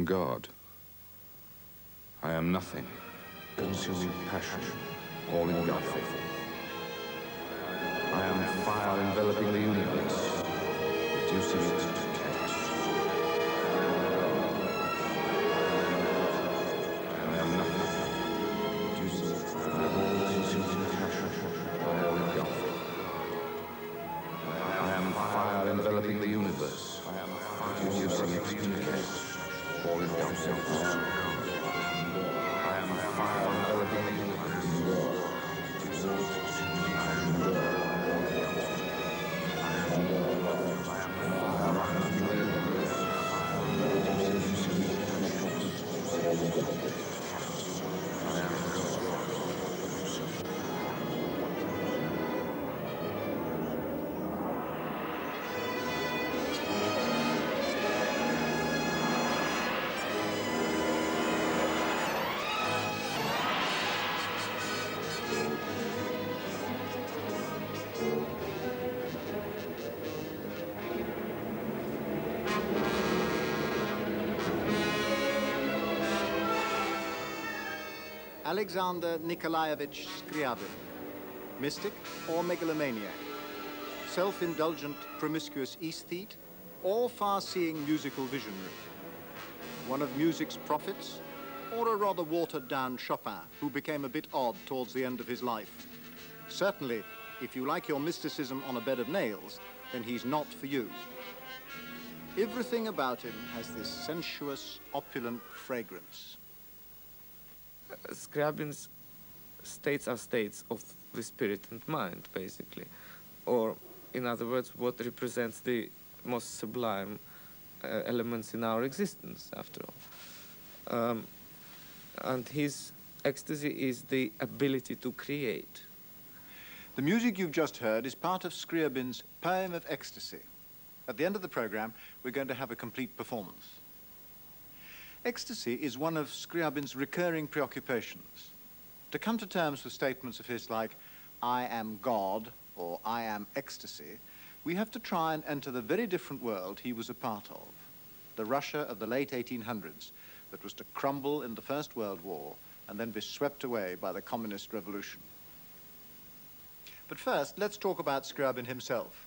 am God. I am nothing, consuming passion, all engulfing. I am fire enveloping the universe, reducing it to chaos. I am nothing, reducing it to all-consuming passion, all engulfing. I am fire enveloping the universe, reducing it to chaos, all engulfing. I am fire enveloping the universe, reducing it to passion. Alexander Nikolaevich Scriabin, mystic or megalomaniac, self-indulgent, promiscuous aesthete, or far-seeing musical visionary, one of music's prophets, or a rather watered-down Chopin who became a bit odd towards the end of his life. Certainly, if you like your mysticism on a bed of nails, then he's not for you. Everything about him has this sensuous, opulent fragrance. Scriabin's states are states of the spirit and mind, basically. Or, in other words, what represents the most sublime elements in our existence, after all. And his ecstasy is the ability to create. The music you've just heard is part of Scriabin's poem of Ecstasy. At the end of the program, we're going to have a complete performance. Ecstasy is one of Scriabin's recurring preoccupations. To come to terms with statements of his like, I am God, or I am ecstasy, we have to try and enter the very different world he was a part of, the Russia of the late 1800s that was to crumble in the First World War and then be swept away by the Communist Revolution. But first, let's talk about Scriabin himself.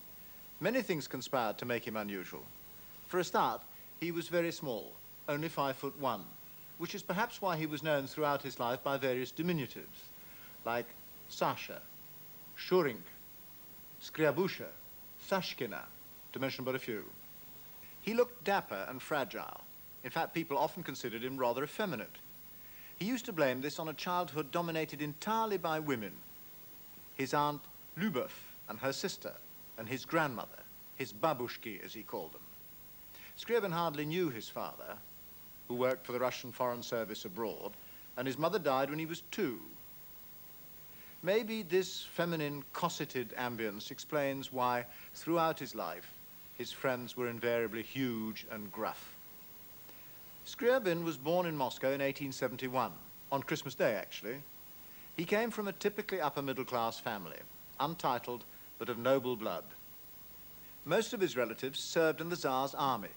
Many things conspired to make him unusual. For a start, he was very small, only 5'1", which is perhaps why he was known throughout his life by various diminutives, like Sasha, Shurink, Scriabusha, Sashkina, to mention but a few. He looked dapper and fragile. In fact, people often considered him rather effeminate. He used to blame this on a childhood dominated entirely by women. His aunt Lyubov and her sister, and his grandmother, his babushki as he called them. Scriabin hardly knew his father, who worked for the Russian Foreign Service abroad, and his mother died when he was 2. Maybe this feminine, cosseted ambience explains why, throughout his life, his friends were invariably huge and gruff. Scriabin was born in Moscow in 1871, on Christmas Day, actually. He came from a typically upper-middle-class family, untitled but of noble blood. Most of his relatives served in the Tsar's army,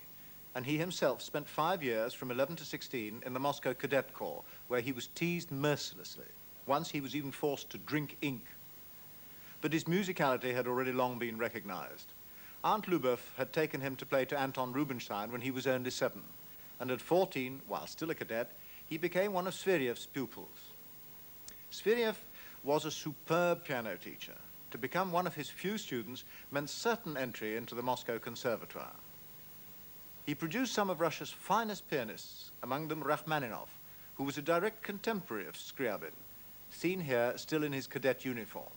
and he himself spent 5 years from 11 to 16 in the Moscow Cadet Corps, where he was teased mercilessly. Once he was even forced to drink ink. But his musicality had already long been recognized. Aunt Lyubov had taken him to play to Anton Rubinstein when he was only 7, and at 14, while still a cadet, he became one of Sviriev's pupils. Sviriev was a superb piano teacher. To become one of his few students meant certain entry into the Moscow Conservatoire. He produced some of Russia's finest pianists, among them Rachmaninoff, who was a direct contemporary of Scriabin, seen here still in his cadet uniform.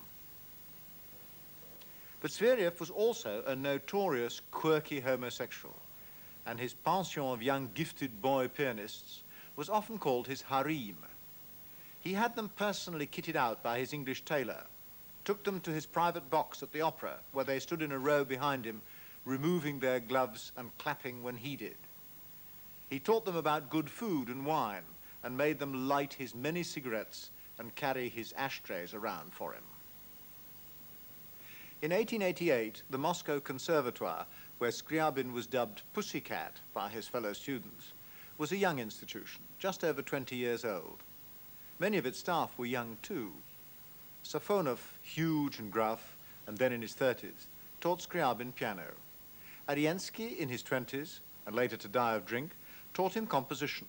But Sviriev was also a notorious quirky homosexual, and his pension of young gifted boy pianists was often called his harem. He had them personally kitted out by his English tailor, took them to his private box at the opera, where they stood in a row behind him, removing their gloves and clapping when he did. He taught them about good food and wine, and made them light his many cigarettes and carry his ashtrays around for him. In 1888, the Moscow Conservatoire, where Scriabin was dubbed Pussycat by his fellow students, was a young institution, just over 20 years old. Many of its staff were young too. Safonov, huge and gruff, and then in his 30s, taught Scriabin piano. Ariensky, in his 20s, and later to die of drink, taught him composition.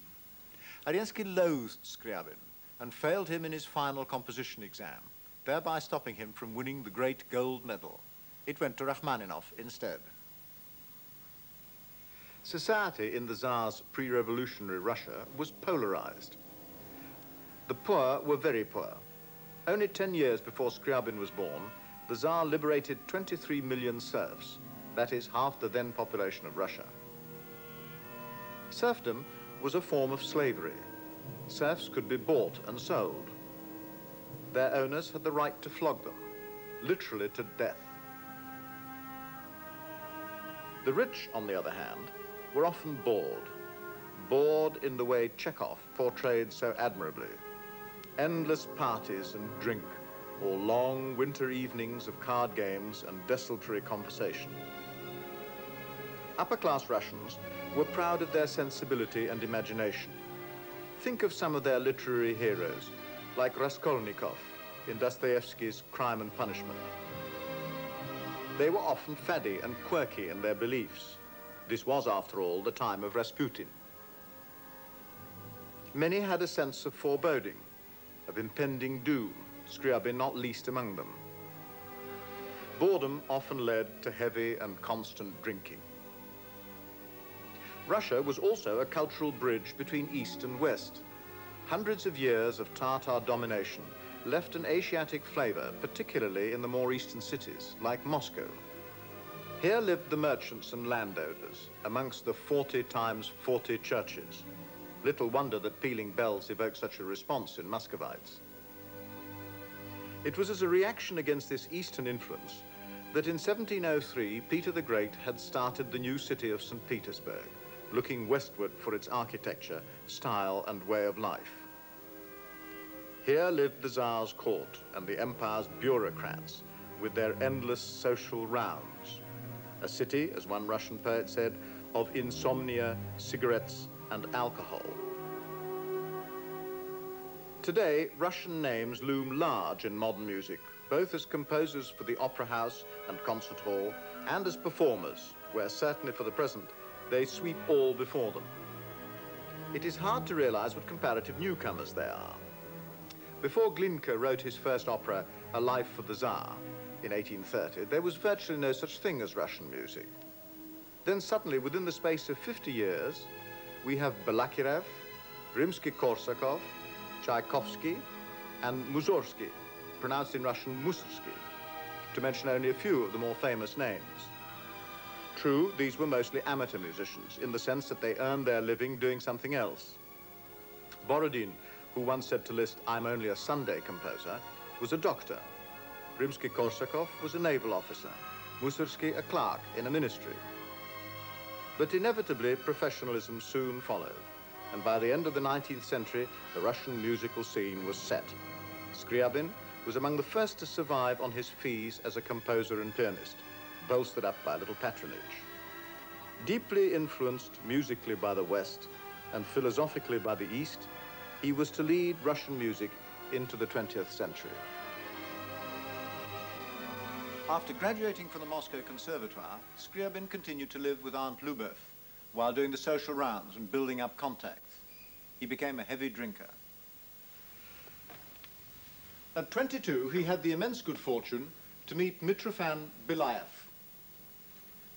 Ariensky loathed Scriabin and failed him in his final composition exam, thereby stopping him from winning the great gold medal. It went to Rachmaninoff instead. Society in the Tsar's pre-revolutionary Russia was polarized. The poor were very poor. Only 10 years before Scriabin was born, the Tsar liberated 23 million serfs, that is half the then population of Russia. Serfdom was a form of slavery. Serfs could be bought and sold. Their owners had the right to flog them, literally to death. The rich, on the other hand, were often bored. Bored in the way Chekhov portrayed so admirably. Endless parties and drink, or long winter evenings of card games and desultory conversation. Upper-class Russians were proud of their sensibility and imagination. Think of some of their literary heroes, like Raskolnikov in Dostoevsky's Crime and Punishment. They were often faddy and quirky in their beliefs. This was, after all, the time of Rasputin. Many had a sense of foreboding, of impending doom, Scriabin not least among them. Boredom often led to heavy and constant drinking. Russia was also a cultural bridge between East and West. Hundreds of years of Tatar domination left an Asiatic flavor, particularly in the more eastern cities, like Moscow. Here lived the merchants and landowners, amongst the 40 times 40 churches. Little wonder that pealing bells evoked such a response in Muscovites. It was as a reaction against this Eastern influence that in 1703 Peter the Great had started the new city of St. Petersburg, looking westward for its architecture, style, and way of life. Here lived the Tsar's court and the empire's bureaucrats with their endless social rounds. A city, as one Russian poet said, of insomnia, cigarettes, and alcohol. Today, Russian names loom large in modern music, both as composers for the opera house and concert hall, and as performers, where certainly for the present, they sweep all before them. It is hard to realize what comparative newcomers they are. Before Glinka wrote his first opera, A Life for the Tsar, in 1830, there was virtually no such thing as Russian music. Then suddenly, within the space of 50 years, we have Balakirev, Rimsky-Korsakov, Tchaikovsky, and Mussorgsky, pronounced in Russian Mussorgsky, to mention only a few of the more famous names. True, these were mostly amateur musicians, in the sense that they earned their living doing something else. Borodin, who once said to Liszt, "I'm only a Sunday composer," was a doctor. Rimsky-Korsakov was a naval officer, Mussorgsky a clerk in a ministry. But inevitably, professionalism soon followed, and by the end of the 19th century, the Russian musical scene was set. Scriabin was among the first to survive on his fees as a composer and pianist, bolstered up by a little patronage. Deeply influenced musically by the West and philosophically by the East, he was to lead Russian music into the 20th century. After graduating from the Moscow Conservatoire, Scriabin continued to live with Aunt Lubev while doing the social rounds and building up contacts. He became a heavy drinker. At 22, he had the immense good fortune to meet Mitrofan Belayev.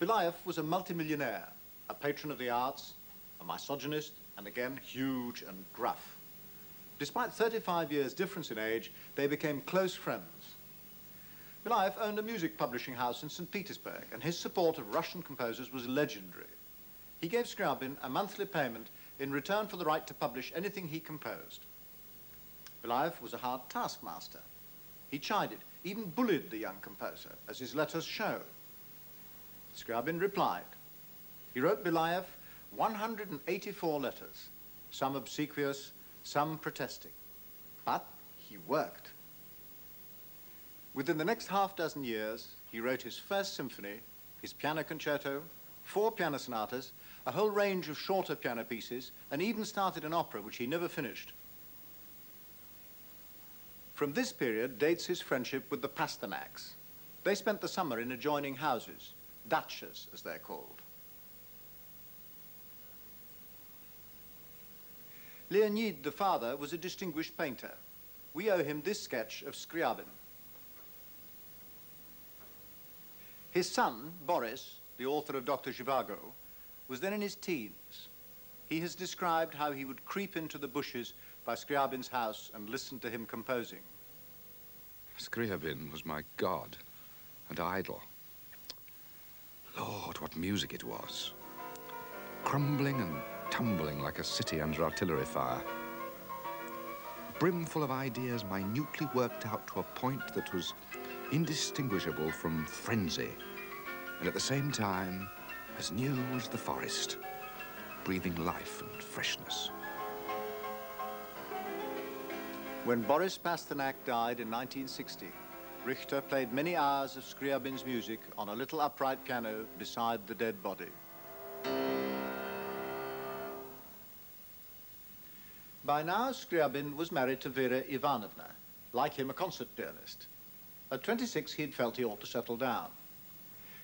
Belayev was a multimillionaire, a patron of the arts, a misogynist, and again, huge and gruff. Despite 35 years' difference in age, they became close friends. Belayev owned a music publishing house in St. Petersburg, and his support of Russian composers was legendary. He gave Scriabin a monthly payment in return for the right to publish anything he composed. Belayev was a hard taskmaster. He chided, even bullied the young composer, as his letters show. Scriabin replied. He wrote Belayev 184 letters, some obsequious, some protesting. But he worked. Within the next half dozen years, he wrote his first symphony, his piano concerto, 4 piano sonatas, a whole range of shorter piano pieces, and even started an opera which he never finished. From this period dates his friendship with the Pasternaks. They spent the summer in adjoining houses, dachas as they're called. Leonid, the father, was a distinguished painter. We owe him this sketch of Scriabin. His son, Boris, the author of Dr. Zhivago, was then in his teens. He has described how he would creep into the bushes by Scriabin's house and listen to him composing. Scriabin was my god and idol. Lord, what music it was. Crumbling and tumbling like a city under artillery fire. Brimful of ideas minutely worked out to a point that was indistinguishable from frenzy, and at the same time as new as the forest, breathing life and freshness. When Boris Pasternak died in 1960, Richter played many hours of Scriabin's music on a little upright piano beside the dead body. By now, Scriabin was married to Vera Ivanovna, like him a concert pianist. At 26, he'd felt he ought to settle down.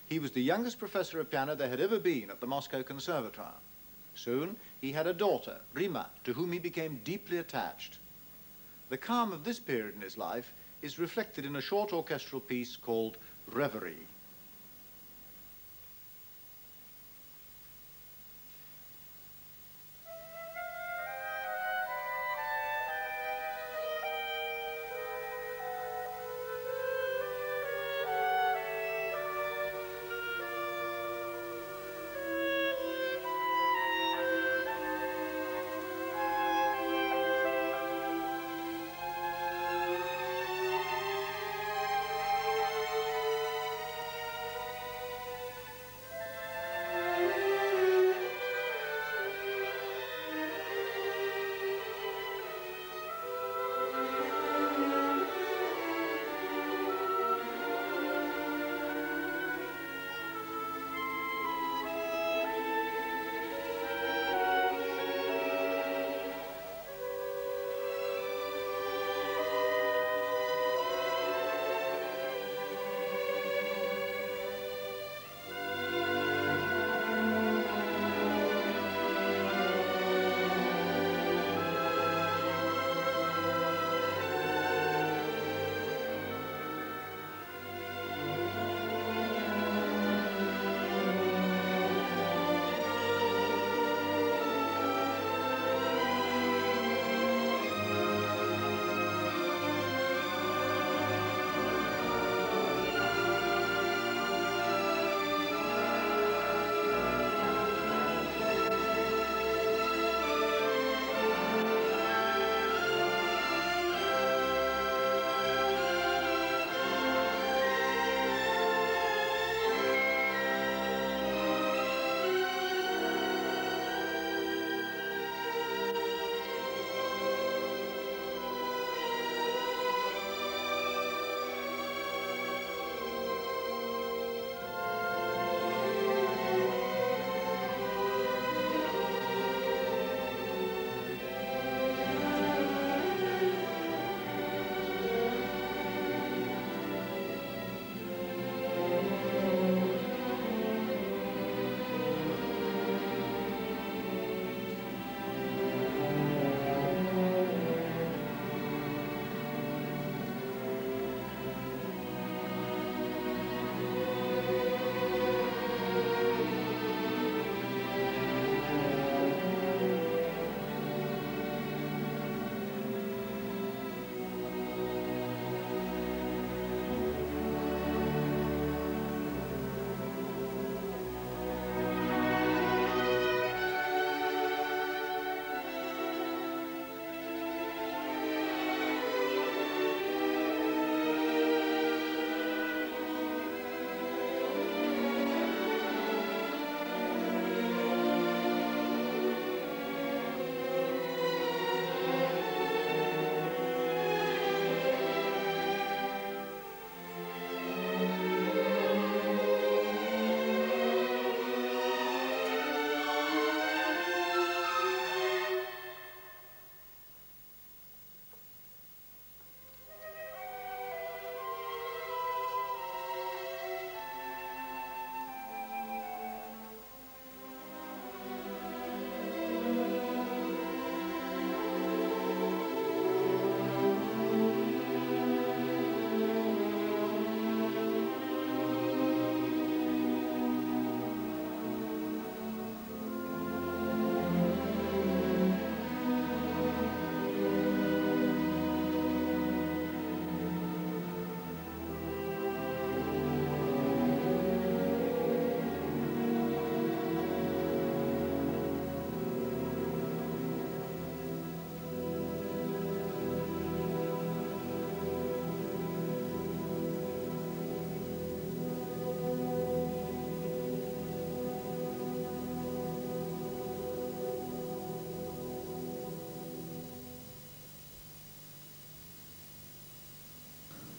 He was the youngest professor of piano there had ever been at the Moscow Conservatoire. Soon, he had a daughter, Rima, to whom he became deeply attached. The calm of this period in his life is reflected in a short orchestral piece called Reverie.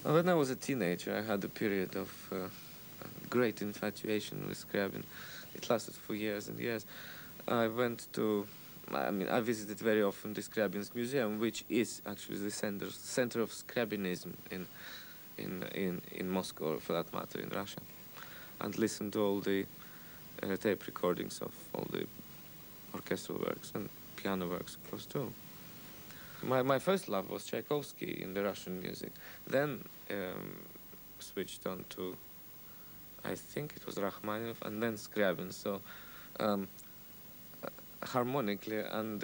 When I was a teenager, I had a period of great infatuation with Scriabin. It lasted for years and years. I I visited very often the Scriabin's museum, which is actually the center of Scriabinism in Moscow, or for that matter, in Russia, and listened to all the tape recordings of all the orchestral works and piano works, of course, too. My first love was Tchaikovsky in the Russian music. Then switched on to, I think it was Rachmaninoff, and then Scriabin. So harmonically and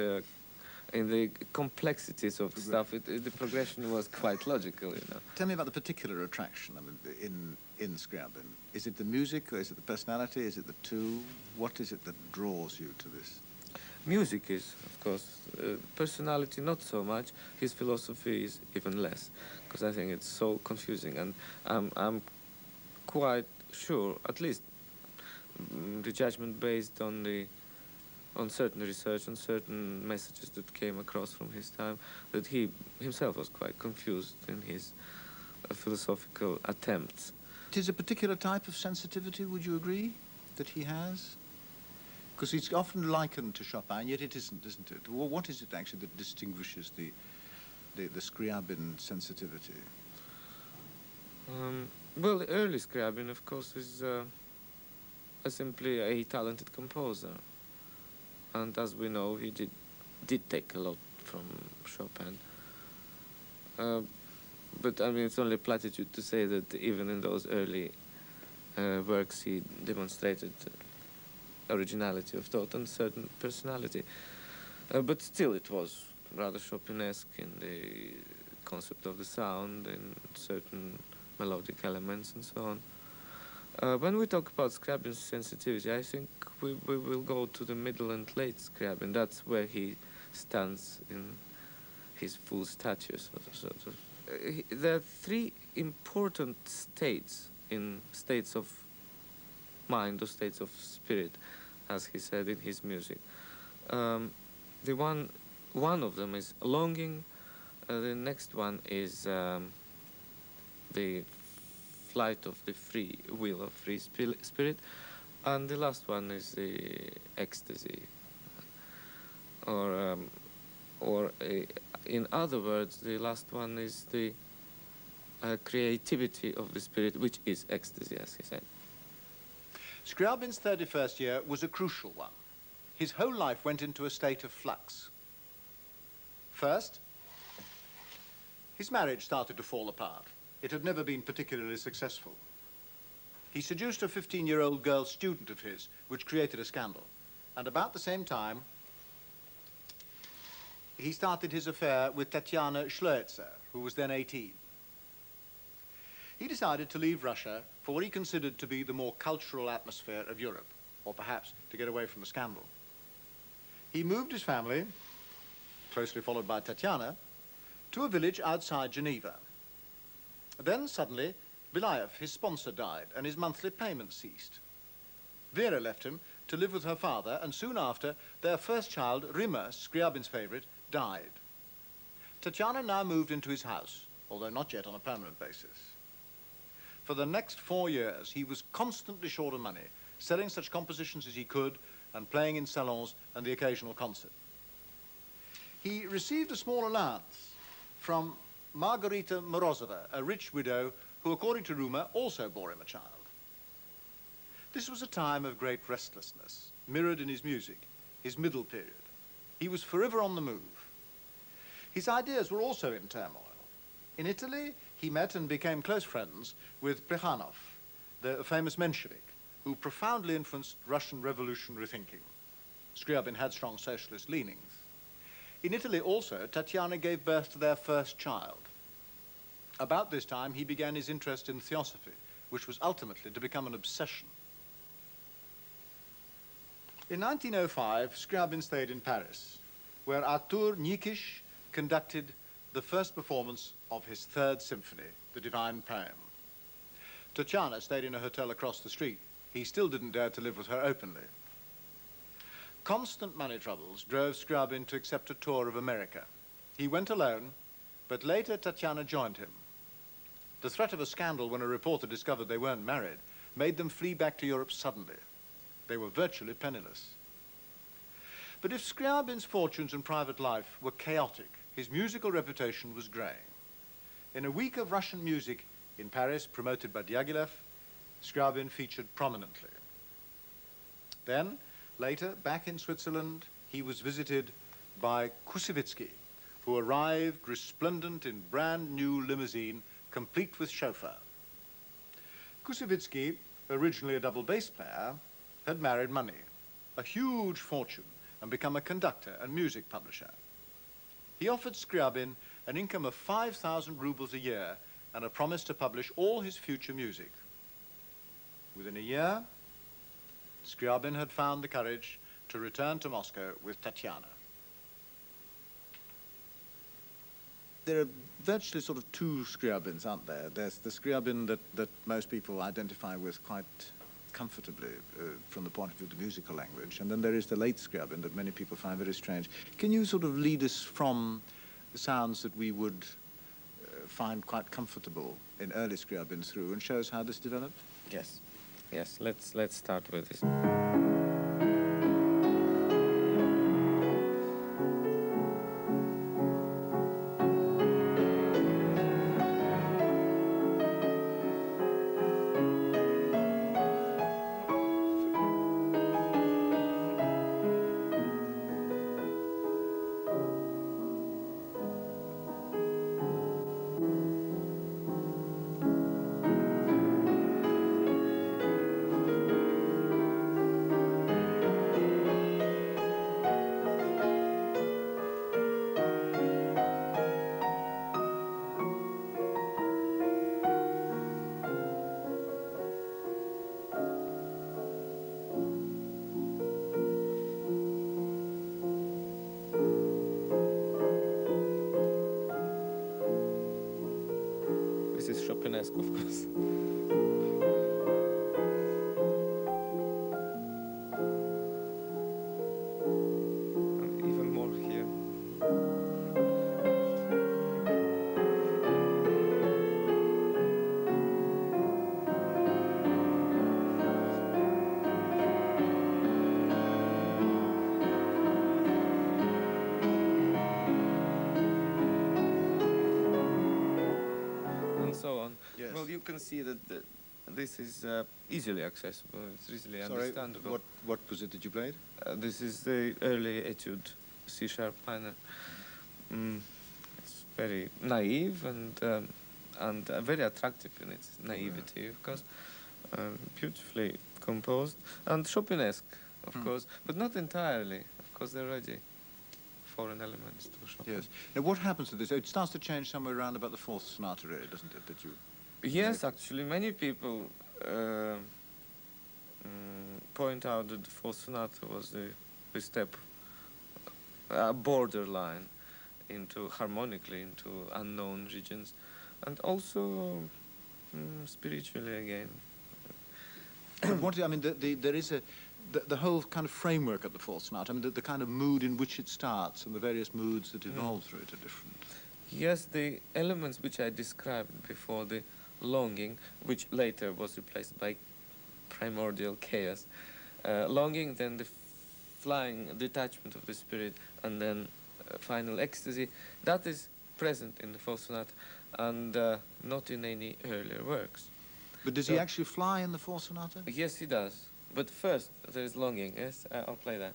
in the complexities of stuff, the progression was quite logical, you know. Tell me about the particular attraction in Scriabin. Is it the music, or is it the personality? Is it the two? What is it that draws you to this? Music is, of course. Personality, not so much. His philosophy is even less, because I think it's so confusing. And I'm quite sure, at least the judgment based on certain research, on certain messages that came across from his time, that he himself was quite confused in his philosophical attempts. It is a particular type of sensitivity, would you agree, that he has? Because it's often likened to Chopin, yet it isn't it? Well, what is it actually that distinguishes the Scriabin sensitivity? Well, the early Scriabin, of course, is simply a talented composer. And as we know, he did take a lot from Chopin. But I mean, it's only platitude to say that even in those early works, he demonstrated originality of thought and certain personality. But still, it was rather Chopinesque in the concept of the sound and certain melodic elements and so on. When we talk about Scriabin's sensitivity, I think we will go to the middle and late Scriabin. That's where he stands in his full stature, sort of. There are three important states of mind or states of spirit, as he said in his music. The one of them is longing. The next one is the flight of the free will of free spirit, and the last one is the ecstasy. In other words, the last one is the creativity of the spirit, which is ecstasy, as he said. Scriabin's 31st year was a crucial one. His whole life went into a state of flux. First, his marriage started to fall apart. It had never been particularly successful. He seduced a 15-year-old girl student of his, which created a scandal. And about the same time, he started his affair with Tatiana Schleutzer, who was then 18. He decided to leave Russia for what he considered to be the more cultural atmosphere of Europe, or perhaps to get away from the scandal. He moved his family, closely followed by Tatiana, to a village outside Geneva. Then suddenly, Belayev, his sponsor, died, and his monthly payments ceased. Vera left him to live with her father, and soon after, their first child, Rimmer, Scriabin's favorite, died. Tatiana now moved into his house, although not yet on a permanent basis. For the next 4 years, he was constantly short of money, selling such compositions as he could and playing in salons and the occasional concert. He received a small allowance from Margarita Morozova, a rich widow who, according to rumor, also bore him a child. This was a time of great restlessness, mirrored in his music, his middle period. He was forever on the move. His ideas were also in turmoil. In Italy, he met and became close friends with Plekhanov, the famous Menshevik, who profoundly influenced Russian revolutionary thinking. Scriabin had strong socialist leanings. In Italy also, Tatiana gave birth to their first child. About this time, he began his interest in theosophy, which was ultimately to become an obsession. In 1905, Scriabin stayed in Paris, where Artur Nikisch conducted the first performance of his third symphony, The Divine Poem. Tatiana stayed in a hotel across the street. He still didn't dare to live with her openly. Constant money troubles drove Scriabin to accept a tour of America. He went alone, but later Tatiana joined him. The threat of a scandal when a reporter discovered they weren't married made them flee back to Europe suddenly. They were virtually penniless. But if Scriabin's fortunes and private life were chaotic, his musical reputation was graying. In a week of Russian music in Paris, promoted by Diaghilev, Scriabin featured prominently. Then, later, back in Switzerland, he was visited by Kusevitsky, who arrived resplendent in brand new limousine, complete with chauffeur. Kusevitsky, originally a double bass player, had married money, a huge fortune, and become a conductor and music publisher. He offered Scriabin an income of 5,000 rubles a year and a promise to publish all his future music. Within a year, Scriabin had found the courage to return to Moscow with Tatiana. There are virtually sort of two Scriabins, aren't there? There's the Scriabin that most people identify with quite comfortably from the point of view of the musical language, and then there is the late Scriabin that many people find very strange. Can you sort of lead us from the sounds that we would find quite comfortable in early Scriabin through and show us how this developed? Yes. Yes, let's start with this. This is Chopinesque, of course. And even more here. And so on. Yes. Well, you can see that this is easily accessible. It's easily understandable. What was it that you played? This is the early etude, C-sharp minor. It's very naive and very attractive in its naivety, of course. Beautifully composed and Chopinesque, of course, but not entirely. Of course, there are already foreign elements to Chopin. Yes. Now, what happens to this? It starts to change somewhere around about the fourth sonata, really, doesn't it? That you. Yes, actually, many people point out that the fourth sonata was the step, borderline into harmonically into unknown regions, and also spiritually again. But I mean, there is the whole kind of framework of the fourth sonata. I mean, the kind of mood in which it starts and the various moods that evolve through it are different. Yes, the elements which I described before, the longing, which later was replaced by primordial chaos, longing, then the flying detachment of the spirit, and then final ecstasy, that is present in the fourth sonata and not in any earlier works. But does he actually fly in the fourth sonata? Yes, he does. But first, there is longing. Yes, I'll play that.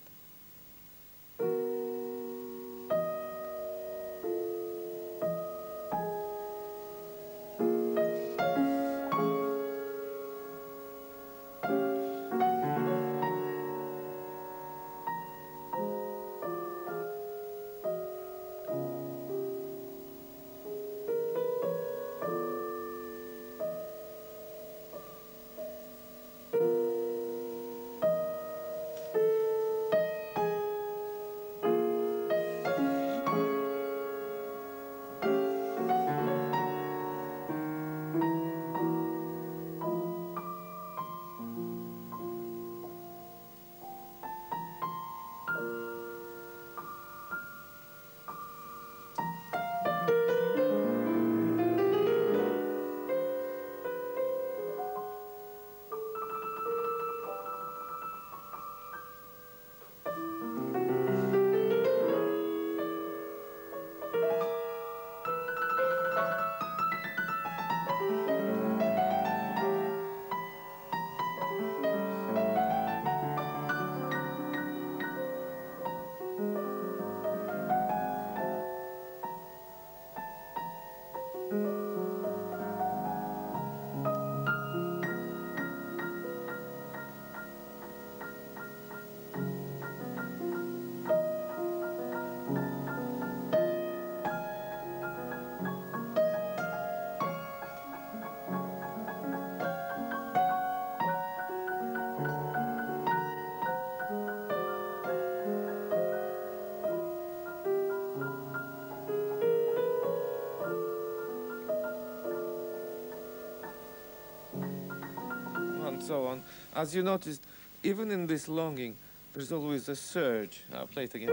And so on. As you noticed, even in this longing, there's always a surge. I'll play it again.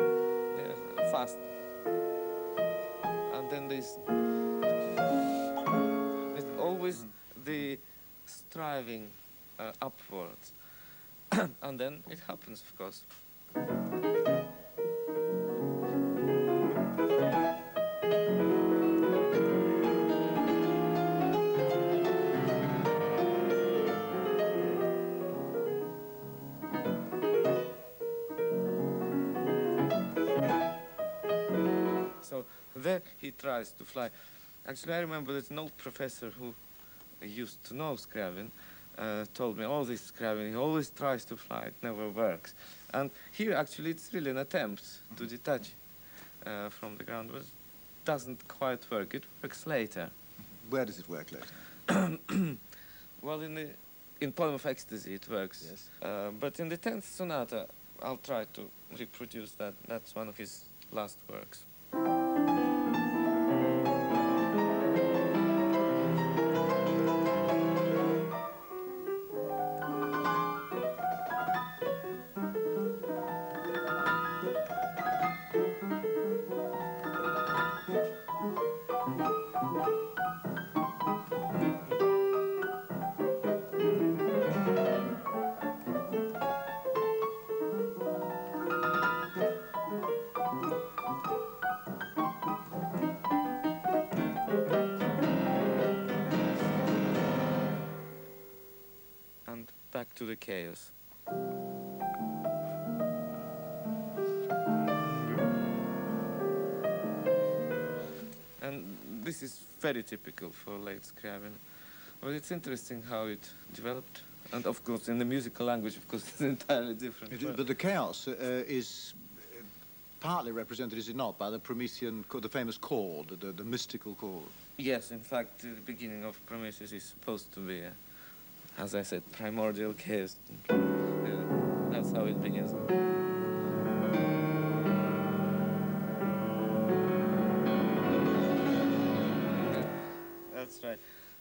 Yeah, fast. And then there's always the striving upwards. And then it happens, of course. So there he tries to fly. Actually, I remember that an old professor who used to know Scriabin told me, all this Scriabin, he always tries to fly, it never works. And here, actually, it's really an attempt to detach from the ground, but it doesn't quite work. It works later. Where does it work later? Well, in Poem of Ecstasy, it works. Yes. But in the 10th sonata, I'll try to reproduce that. That's one of his last works. And back to the chaos. And this is very typical for late Scriabin. Well, it's interesting how it developed. And of course, in the musical language, of course, it's entirely different. But the chaos is partly represented, is it not, by the Promethean, the famous chord, the mystical chord? Yes, in fact, the beginning of Prometheus is supposed to be, as I said, primordial chaos. That's how it begins. That's right.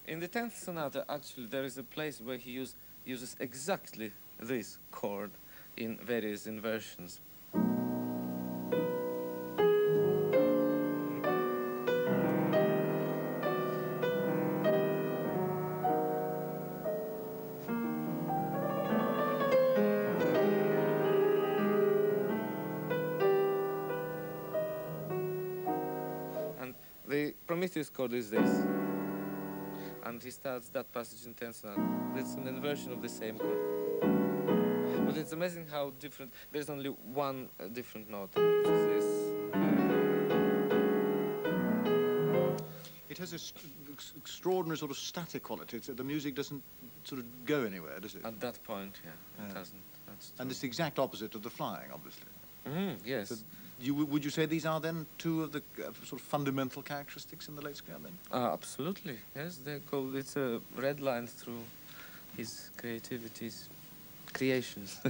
In the 10th sonata, actually, there is a place where he uses exactly this chord in various inversions. And the Prometheus chord is this. And he starts that passage in 10th sonata. It's an inversion of the same chord. But it's amazing how different. There's only one different note, which is this. It has an extraordinary sort of static quality. The music doesn't sort of go anywhere, does it? At that point, yeah, it doesn't. That's true. And it's the exact opposite of the flying, obviously. Yes. So would you say these are then two of the sort of fundamental characteristics in the late Scriabin? Absolutely, yes. It's a red line through his creations.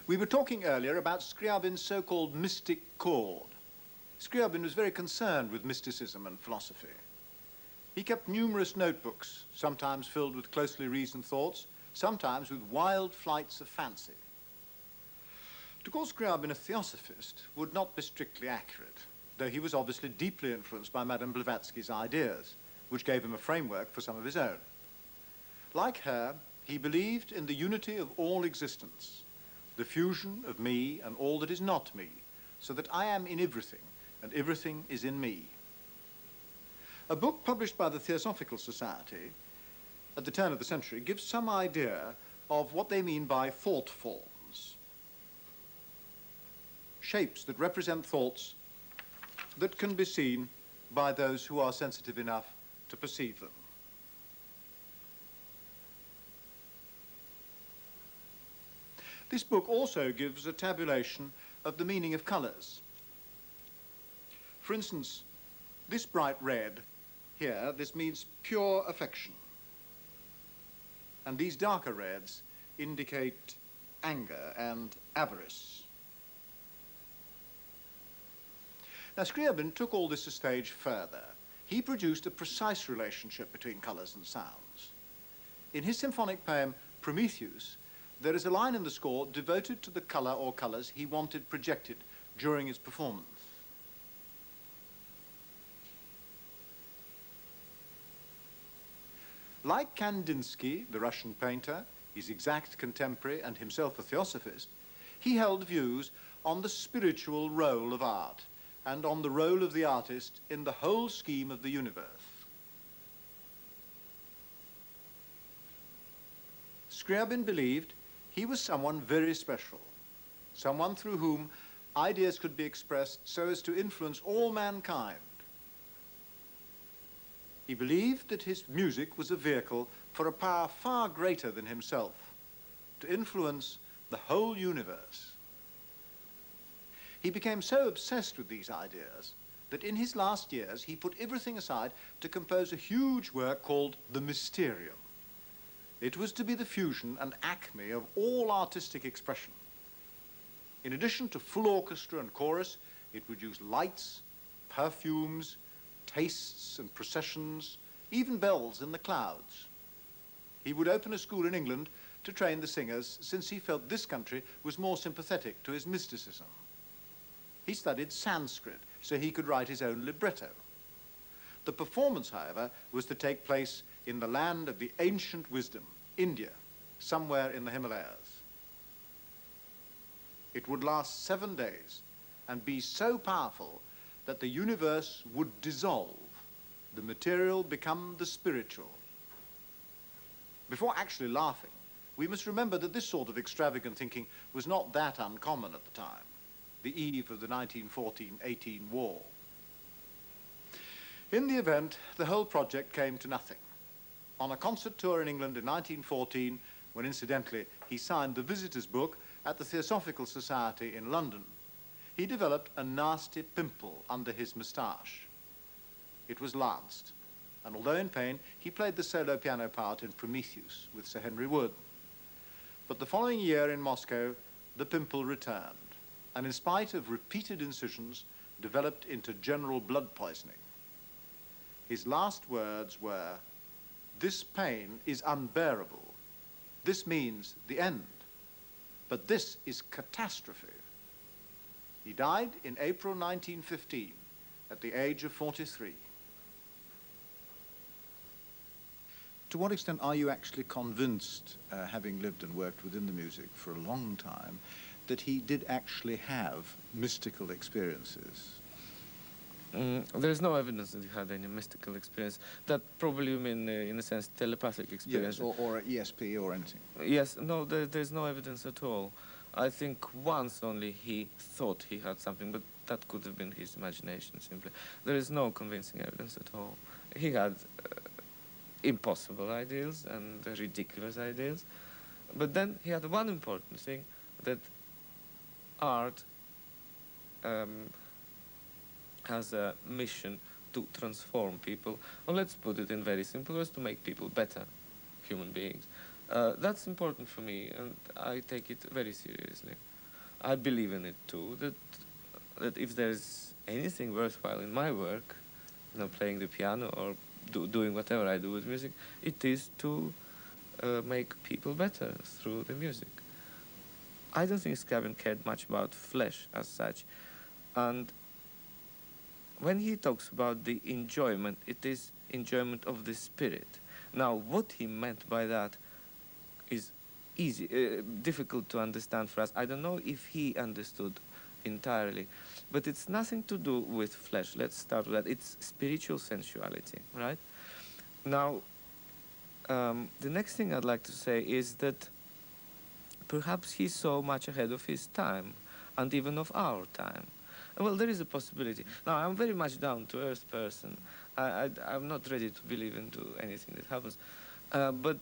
We were talking earlier about Scriabin's so-called mystic chord. Scriabin was very concerned with mysticism and philosophy. He kept numerous notebooks, sometimes filled with closely reasoned thoughts, sometimes with wild flights of fancy. To call Scriabin a theosophist would not be strictly accurate, though he was obviously deeply influenced by Madame Blavatsky's ideas, which gave him a framework for some of his own. Like her, he believed in the unity of all existence, the fusion of me and all that is not me, so that I am in everything, and everything is in me. A book published by the Theosophical Society at the turn of the century gives some idea of what they mean by thought forms. Shapes that represent thoughts that can be seen by those who are sensitive enough to perceive them. This book also gives a tabulation of the meaning of colours. For instance, this bright red here, this means pure affection. And these darker reds indicate anger and avarice. Now, Scriabin took all this a stage further. He produced a precise relationship between colours and sounds. In his symphonic poem, Prometheus, there is a line in the score devoted to the colour or colours he wanted projected during his performance. Like Kandinsky, the Russian painter, his exact contemporary and himself a theosophist, he held views on the spiritual role of art and on the role of the artist in the whole scheme of the universe. Scriabin believed he was someone very special, someone through whom ideas could be expressed so as to influence all mankind. He believed that his music was a vehicle for a power far greater than himself, to influence the whole universe. He became so obsessed with these ideas that in his last years he put everything aside to compose a huge work called The Mysterium. It was to be the fusion and acme of all artistic expression. In addition to full orchestra and chorus, it would use lights, perfumes, tastes and processions, even bells in the clouds. He would open a school in England to train the singers, since he felt this country was more sympathetic to his mysticism. He studied Sanskrit so he could write his own libretto. The performance, however, was to take place in the land of the ancient wisdom, India, somewhere in the Himalayas. It would last 7 days and be so powerful that the universe would dissolve, the material become the spiritual. Before actually laughing, we must remember that this sort of extravagant thinking was not that uncommon at the time, the eve of the 1914-18 war. In the event, the whole project came to nothing. On a concert tour in England in 1914, when incidentally he signed the visitor's book at the Theosophical Society in London, he developed a nasty pimple under his moustache. It was lanced, and although in pain, he played the solo piano part in Prometheus with Sir Henry Wood. But the following year in Moscow, the pimple returned, and in spite of repeated incisions, developed into general blood poisoning. His last words were, "This pain is unbearable. This means the end. But this is catastrophe." He died in April 1915 at the age of 43. To what extent are you actually convinced, having lived and worked within the music for a long time, that he did actually have mystical experiences? There's no evidence that he had any mystical experience. That probably you mean, in a sense, telepathic experience. Yes, or ESP or anything. Yes, no, there's no evidence at all. I think once only he thought he had something, but that could have been his imagination, simply. There is no convincing evidence at all. He had impossible ideals and ridiculous ideals, but then he had one important thing, that art has a mission to transform people, or let's put it in very simple words, to make people better human beings. That's important for me, and I take it very seriously. I believe in it too, that if there's anything worthwhile in my work, playing the piano or doing whatever I do with music, it is to make people better through the music. I don't think Scriabin cared much about flesh as such, and when he talks about the enjoyment, it is enjoyment of the spirit. Now, what he meant by that is difficult to understand for us. I don't know if he understood entirely, but it's nothing to do with flesh. Let's start with that. It's spiritual sensuality, right? Now, the next thing I'd like to say is that perhaps he saw much ahead of his time, and even of our time. Well, there is a possibility. Now, I'm very much down-to-earth person. I'm not ready to believe into anything that happens. But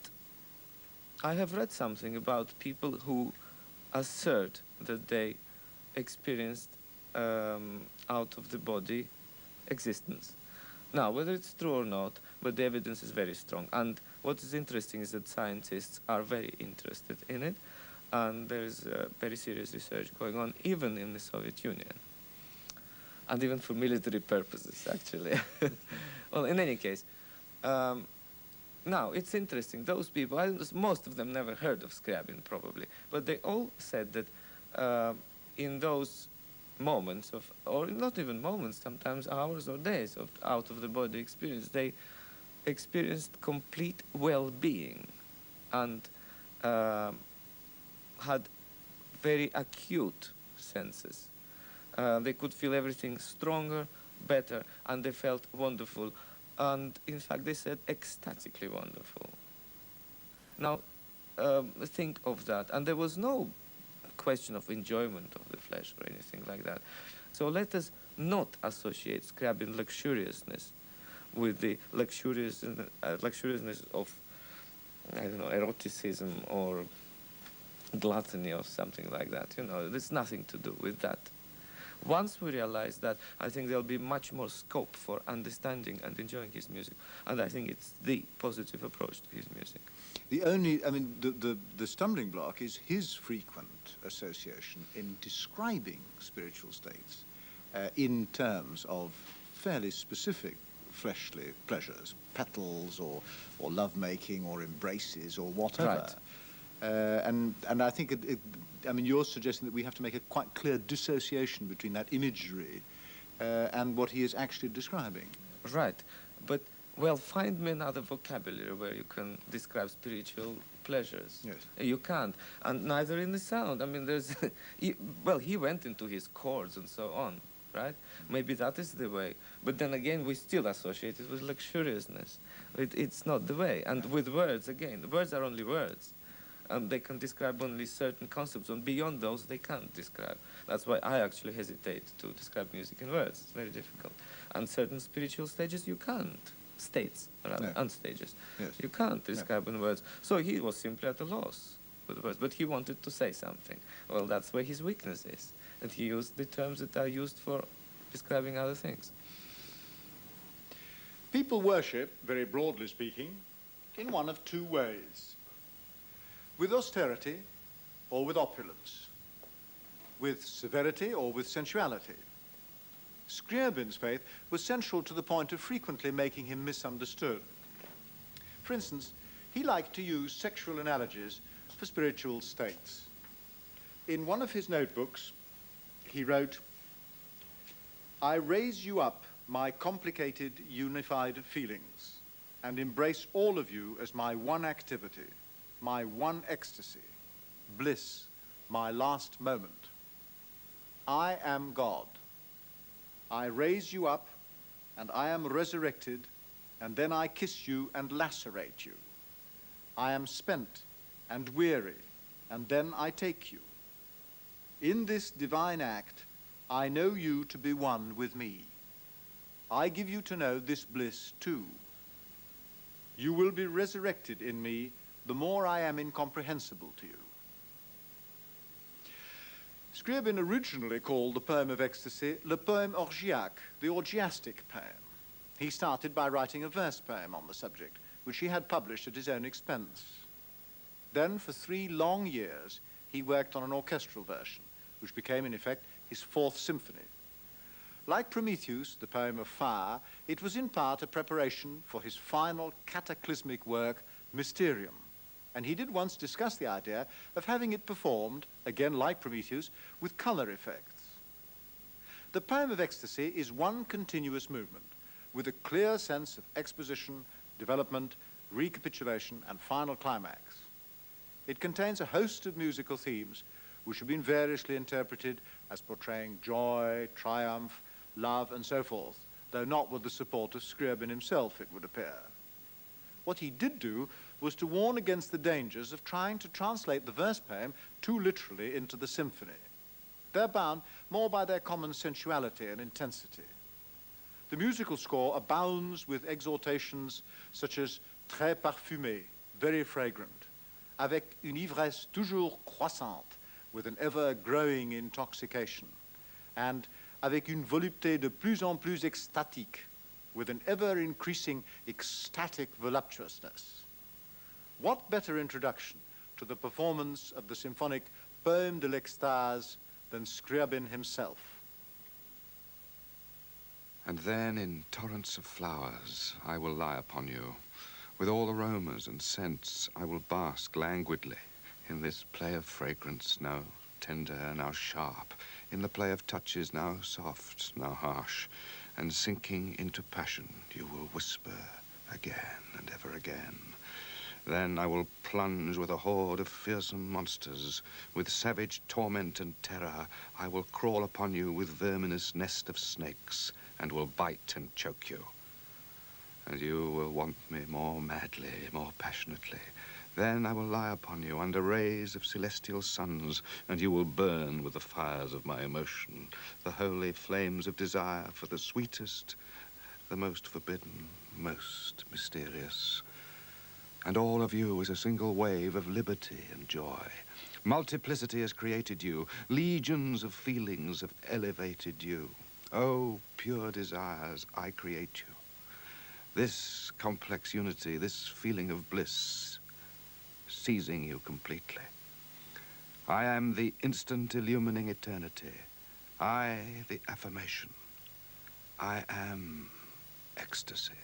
I have read something about people who assert that they experienced out-of-the-body existence. Now, whether it's true or not, but the evidence is very strong. And what is interesting is that scientists are very interested in it, and there is very serious research going on, even in the Soviet Union, and even for military purposes, actually. Well, in any case, now, it's interesting. Those people, most of them never heard of Scriabin, probably, but they all said that in those moments of, or not even moments, sometimes hours or days of out-of-the-body experience, they experienced complete well-being and had very acute senses. They could feel everything stronger, better, and they felt wonderful. And in fact, they said ecstatically wonderful. Now, think of that. And there was no question of enjoyment of the flesh or anything like that. So let us not associate Scriabin luxuriousness with the luxuriousness of, I don't know, eroticism or gluttony or something like that. You know, there's nothing to do with that. Once we realize that, I think there'll be much more scope for understanding and enjoying his music. And I think it's the positive approach to his music. The only, I mean, the stumbling block is his frequent association in describing spiritual states in terms of fairly specific fleshly pleasures, petals or lovemaking or embraces or whatever. Right. And I think, I mean, you're suggesting that we have to make a quite clear dissociation between that imagery and what he is actually describing. Right. But, well, find me another vocabulary where you can describe spiritual pleasures. Yes. You can't. And neither in the sound. I mean, there's... well, he went into his chords and so on, right? Maybe that is the way. But then again, we still associate it with luxuriousness. It's not the way. And with words, again, words are only words. They can describe only certain concepts, and beyond those, they can't describe. That's why I actually hesitate to describe music in words. It's very difficult. And certain spiritual stages, you can't. States, rather, No. and stages. Yes. You can't describe in words. So he was simply at a loss with words, but he wanted to say something. Well, that's where his weakness is, that he used the terms that are used for describing other things. People worship, very broadly speaking, in one of two ways. With austerity or with opulence, with severity or with sensuality. Scriabin's faith was central to the point of frequently making him misunderstood. For instance, he liked to use sexual analogies for spiritual states. In one of his notebooks, he wrote, "I raise you up, my complicated, unified feelings, and embrace all of you as my one activity, my one ecstasy, bliss, my last moment. I am God. I raise you up, and I am resurrected, and then I kiss you and lacerate you. I am spent and weary, and then I take you. In this divine act, I know you to be one with me. I give you to know this bliss too. You will be resurrected in me the more I am incomprehensible to you." Scriabin originally called the poem of ecstasy le poème orgiaque, the orgiastic poem. He started by writing a verse poem on the subject, which he had published at his own expense. Then, for 3 long years, he worked on an orchestral version, which became, in effect, his 4th symphony. Like Prometheus, the poem of fire, it was in part a preparation for his final cataclysmic work, Mysterium. And he did once discuss the idea of having it performed, again like Prometheus, with color effects. The poem of ecstasy is one continuous movement, with a clear sense of exposition, development, recapitulation, and final climax. It contains a host of musical themes, which have been variously interpreted as portraying joy, triumph, love, and so forth, though not with the support of Scriabin himself, it would appear. What he did do was to warn against the dangers of trying to translate the verse poem too literally into the symphony. They're bound more by their common sensuality and intensity. The musical score abounds with exhortations such as très parfumé, very fragrant, avec une ivresse toujours croissante, with an ever-growing intoxication, and avec une volupté de plus en plus extatique, with an ever-increasing ecstatic voluptuousness. What better introduction to the performance of the symphonic Poème de l'Extase than Scriabin himself? And then in torrents of flowers I will lie upon you. With all aromas and scents I will bask languidly in this play of fragrance, now tender, now sharp, in the play of touches, now soft, now harsh, and sinking into passion you will whisper again and ever again. Then I will plunge with a horde of fearsome monsters, with savage torment and terror. I will crawl upon you with verminous nest of snakes, and will bite and choke you. And you will want me more madly, more passionately. Then I will lie upon you under rays of celestial suns, and you will burn with the fires of my emotion, the holy flames of desire for the sweetest, the most forbidden, most mysterious. And all of you is a single wave of liberty and joy. Multiplicity has created you. Legions of feelings have elevated you. Oh, pure desires, I create you. This complex unity, this feeling of bliss, seizing you completely. I am the instant illumining eternity. I, the affirmation. I am ecstasy.